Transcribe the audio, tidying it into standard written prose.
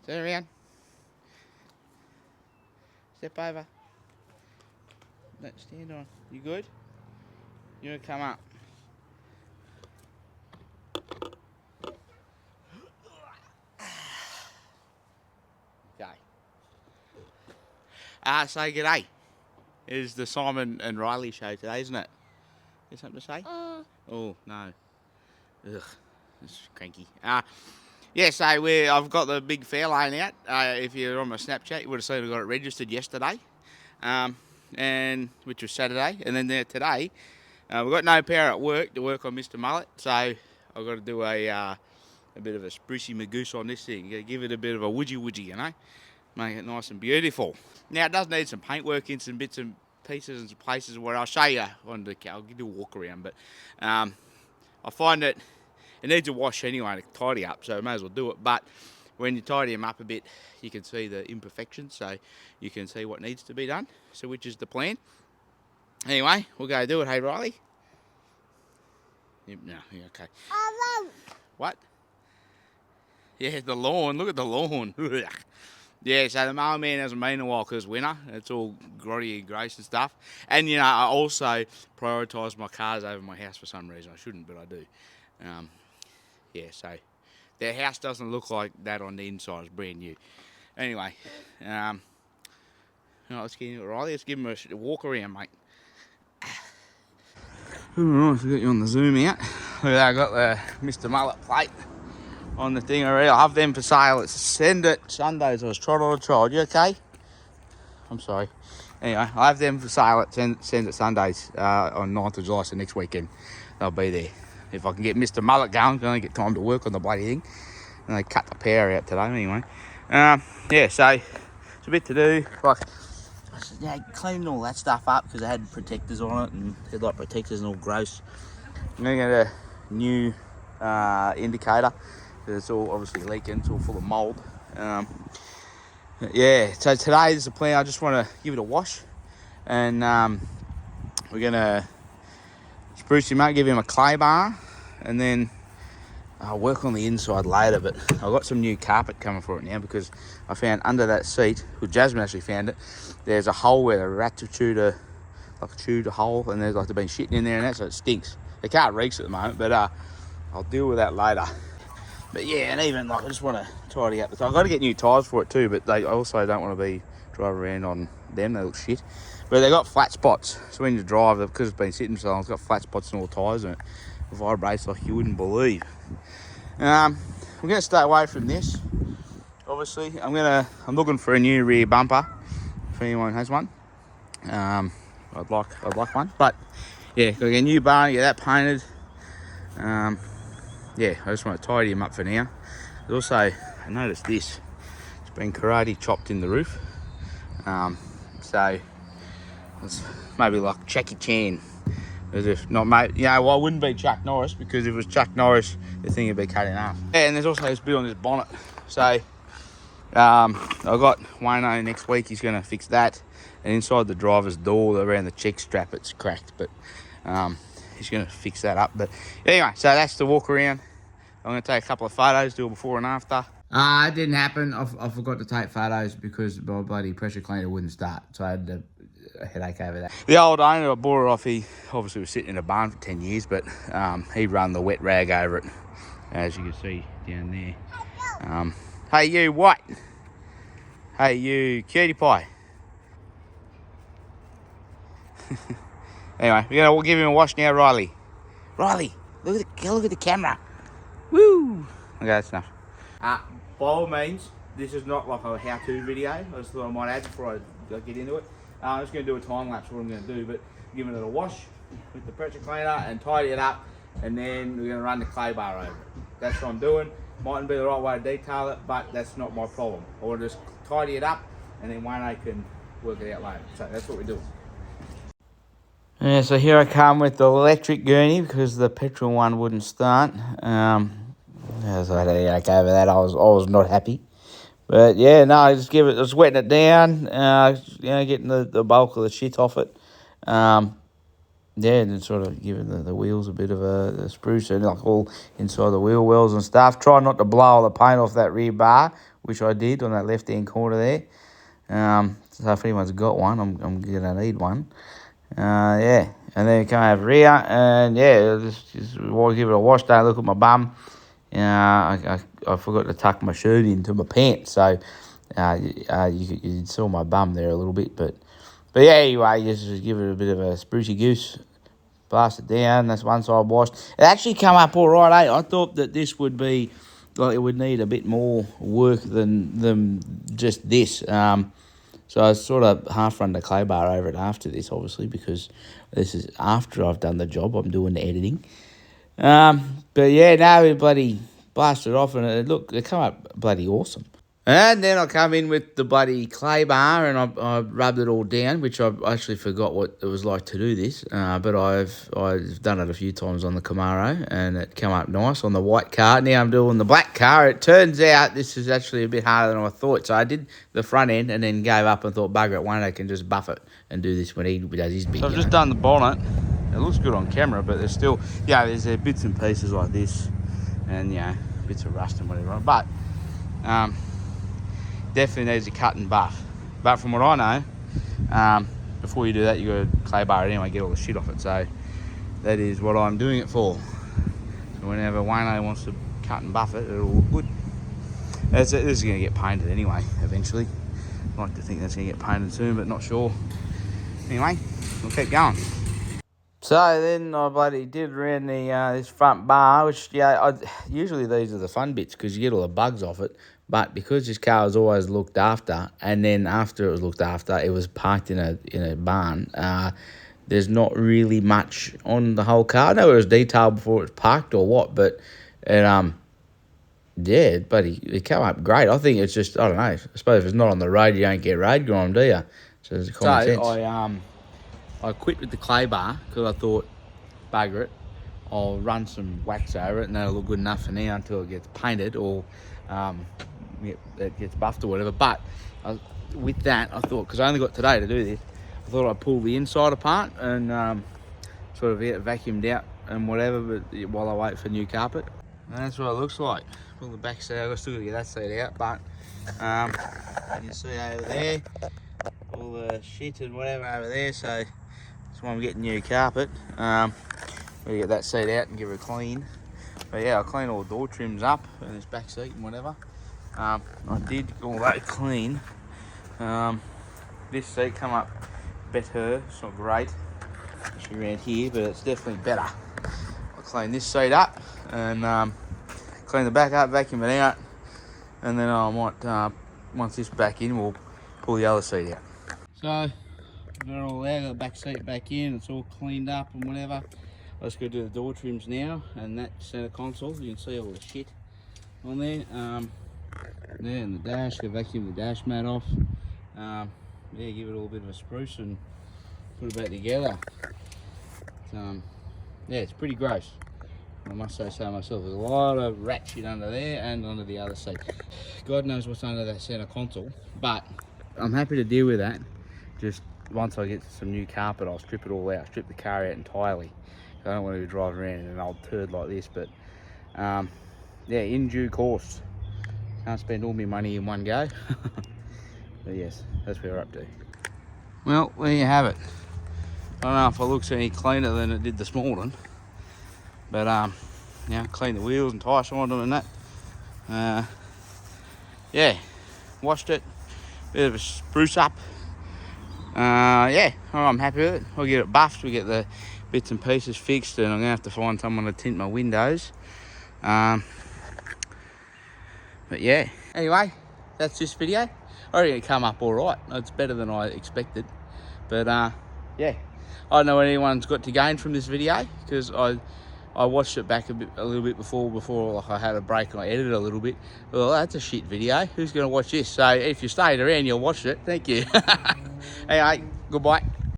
Turn around. Step over. No, stand on. You good? You want to come up? Okay. Say g'day. It is the Simon and Riley show today, isn't it? You something to say? Oh, no. Ugh. It's cranky. Yeah, so I've got the big fair laying out. If you're on my Snapchat, you would have seen I got it registered yesterday, and which was Saturday. And then today, we've got no power at work to work on Mr. Mullet, so I've got to do a bit of a sprucey magoose on this thing. Give it a bit of a woodgy, you know, make it nice and beautiful. Now it does need some paintwork in some bits and pieces and some places where I'll show you on the. I'll give you a walk around, but I find that it needs a wash anyway to tidy up, so I may as well do it. But when you tidy them up a bit, you can see the imperfections, so you can see what needs to be done. So which is the plan. Anyway, we'll go do it. Hey, Riley? No, yeah, okay. What? Yeah, the lawn. Look at the lawn. Yeah, so the mower man hasn't been in a while because winter. It's all grotty and gross and stuff. And, you know, I also prioritise my cars over my house for some reason. I shouldn't, but I do. Yeah, so their house doesn't look like that on the inside. It's brand new. Anyway, let's get into it, Riley. Let's give him a walk around, mate. Alright, so I got you on the zoom out. Look at that, I got the Mr. Mullet plate on the thing already. I have them for sale. It's Send It Sundays. I was trotting on a child. You okay? I'm sorry. Anyway, I have them for sale at Send It Sundays on 9th of July, so next weekend they'll be there. If I can get Mr. Mullet going, I can only get time to work on the bloody thing. And they cut the power out today anyway. Yeah, so it's a bit to do. Like, yeah, cleaning all that stuff up because it had protectors on it and headlight protectors and all gross. I'm going to get a new indicator because it's all obviously leaking. It's all full of mould. Yeah, so today is the plan. I just want to give it a wash. And we're going to spruce him up, give him a clay bar, and then I'll work on the inside later. But I've got some new carpet coming for it now because I found under that seat, well, Jasmine actually found it, there's a hole where the rats have chewed a hole, and there's like they've been shitting in there and that, so it stinks. The car reeks at the moment, but I'll deal with that later. But yeah, and even like I just want to tidy up the I've got to get new tyres for it too, but I also don't want to be driving around on them, they look shit. But they got flat spots, so when you drive, because it's been sitting so long, it's got flat spots in all the tyres and it vibrates like you wouldn't believe. I'm going to stay away from this. Obviously, I'm looking for a new rear bumper. If anyone has one, I'd like one. But yeah, got to get a new bar, get that painted. Yeah, I just want to tidy him up for now. Also, I noticed this. It's been karate chopped in the roof. So it's maybe like Jackie Chan. As if not, mate. You know, well, I wouldn't be Chuck Norris because if it was Chuck Norris, the thing would be cut in half. Yeah, and there's also this bit on this bonnet. So I got Wayno next week. He's going to fix that. And inside the driver's door, around the check strap, it's cracked. But he's going to fix that up. But anyway, so that's the walk around. I'm going to take a couple of photos, do a before and after. It didn't happen. I forgot to take photos because my bloody pressure cleaner wouldn't start. So I had a headache over that. The old owner, I bought it off. He obviously was sitting in a barn for 10 years, but he run the wet rag over it, as you can see down there. Hey, you what? Hey, you cutie pie. Anyway, we'll give him a wash now, Riley. Riley, look at the camera. Woo! Okay, that's enough. By all means, this is not like a how-to video. I just thought I might add before I get into it. I'm just going to do a time lapse what I'm going to do, but give it a wash with the pressure cleaner and tidy it up, and then we're going to run the clay bar over it. That's what I'm doing. Mightn't be the right way to detail it, but that's not my problem. I want to just tidy it up, and then Wayno can work it out later. So that's what we're doing. Yeah, so here I come with the electric gurney because the petrol one wouldn't start. So I had a headache over that. I was not happy. But yeah, no, just wetting it down, getting the bulk of the shit off it. yeah, and sort of giving the wheels a bit of a spruce, and like all inside the wheel wells and stuff. Try not to blow all the paint off that rear bar, which I did on that left-hand corner there. So if anyone's got one, I'm gonna need one. Yeah, and then come over here, and yeah, just give it a wash. Don't look at my bum. I forgot to tuck my shirt into my pants, so you saw my bum there a little bit, but yeah, anyway, just give it a bit of a sprucey goose. Blast it down. That's one side washed. It actually come up all right, eh? I thought that this would be like it would need a bit more work than just this. So I sort of half run the clay bar over it after this, obviously, because this is after I've done the job. I'm doing the editing. But yeah, now we bloody blasted off, and it come up bloody awesome. And then I come in with the bloody clay bar, and I rubbed it all down, which I actually forgot what it was like to do this. But I've done it a few times on the Camaro, and it came up nice on the white car. Now I'm doing the black car. It turns out this is actually a bit harder than I thought. So I did the front end and then gave up and thought, bugger it, one I can just buff it and do this when he does his big. So I've just done the bonnet. It looks good on camera, but there's still, there's bits and pieces like this, and bits of rust and whatever. But definitely needs a cut and buff. But from what I know, before you do that, you got to clay bar it anyway, get all the shit off it. So that is what I'm doing it for. So whenever Wayno wants to cut and buff it, it'll look good. This is going to get painted anyway, eventually. I like to think that's going to get painted soon, but not sure. Anyway, we'll keep going. So then I bloody did around the this front bar, which usually these are the fun bits because you get all the bugs off it. But because this car was always looked after, and then after it was looked after, it was parked in a barn. There's not really much on the whole car. I know it was detailed before it was parked or what, but it it came up great. I think it's just, I don't know. I suppose if it's not on the road, you don't get road grime, do you? So it's common sense. I quit with the clay bar because I thought, bugger it, I'll run some wax over it and that'll look good enough for now until it gets painted or it gets buffed or whatever. But with that, I thought, because I only got today to do this, I thought I'd pull the inside apart and sort of get it vacuumed out and whatever, but while I wait for new carpet. And that's what it looks like. Pull the back seat out, I've still got to get that seat out, but you can see over there, all the shit and whatever over there, so that's why I'm getting new carpet. We'll get that seat out and give it a clean. But yeah, I'll clean all the door trims up and this back seat and whatever. I did all that clean. This seat come up better. It's not great, especially around here, but it's definitely better. I'll clean this seat up and clean the back up, vacuum it out, and then I might, once this back in, we'll pull the other seat out. So, I've got it all there, got the back seat back in, it's all cleaned up and whatever. Let's go do the door trims now, and that centre console, you can see all the shit on there. There in the dash, go vacuum the dash mat off. Give it all a bit of a spruce and put it back together. It's pretty gross. I must say so myself. There's a lot of rat shit under there and under the other seat. God knows what's under that centre console, but I'm happy to deal with that. Just once I get some new carpet, I'll strip it all out, strip the car out entirely. I don't want to be driving around in an old turd like this, but in due course. Can't spend all my money in one go. But yes, that's where we're up to. Well, there you have it. I don't know if it looks any cleaner than it did this morning, but clean the wheels and tyres on them and that. Washed it, bit of a spruce up. I'm happy with it. I'll get it buffed, we get the bits and pieces fixed, and I'm gonna have to find someone to tint my windows. But yeah, anyway, that's this video. I reckon it come up all right. It's better than I expected. But I don't know what anyone's got to gain from this video, because I watched it back a little bit before like I had a break and I edited a little bit. Well, that's a shit video. Who's going to watch this? So if you stayed around, you'll watch it. Thank you. Anyway, goodbye.